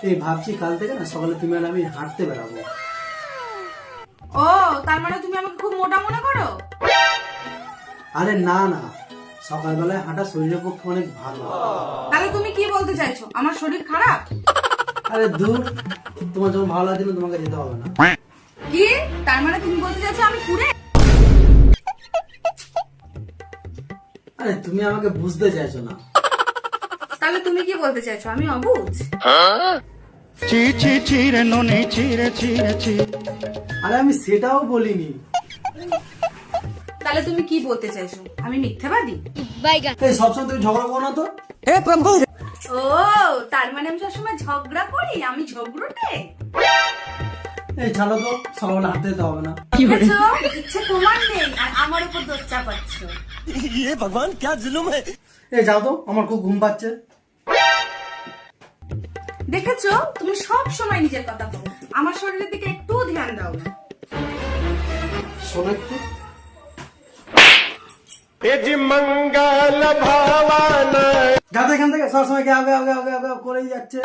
এই ভাবছি কাল থেকে না সকালে তুমি আর আমি হাঁটতে বেরাবো। ও তার মানে তুমি আমাকে খুব মোটা মনে করো? আরে না না, সকালবেলায় হাঁটা শরীরের পক্ষে অনেক ভালো। তাহলে তুমি কি বলতে চাইছো, আমার শরীর খারাপ? আরে দূর, তোমার যখন ভালো লাগছে না তোমাকে যেতে হবে না। কি তার মানে তুমি বলতে চাইছো আমি কুড়ে? আরে তুমি আমাকে বুঝতে চাইছো না। তাহলে তুমি কি বলতে চাইছো আমি অবুঝ? আরে আমি সেটাও বলিনি। তাহলে তুমি কি বলতে চাইছো আমি মিথ্যাবাদী? এই সবসময় তুমি ঝগড়া করো না তো। ও তার মানে আমি সবসময় ঝগড়া করি, আমি ঝগড়ুটে? এই ছাড়ো তো, সকালবেলা হাঁটতে যেতে হবে না। দেখেছো? ইচ্ছে তোমার নেই আর আমার উপর দোষ চাপাচ্ছ। এই যাও তো, আমার খুব ঘুম পাচ্ছে। দেখেছো তুমি সব সময় নিজের কথা বলো, আমার শরীরের দিকে একটু ধ্যান দাও না। শোনো একটু। যাতে এখান থেকে সবসময় আগে আগে আগে আগে আগে করেই যাচ্ছে।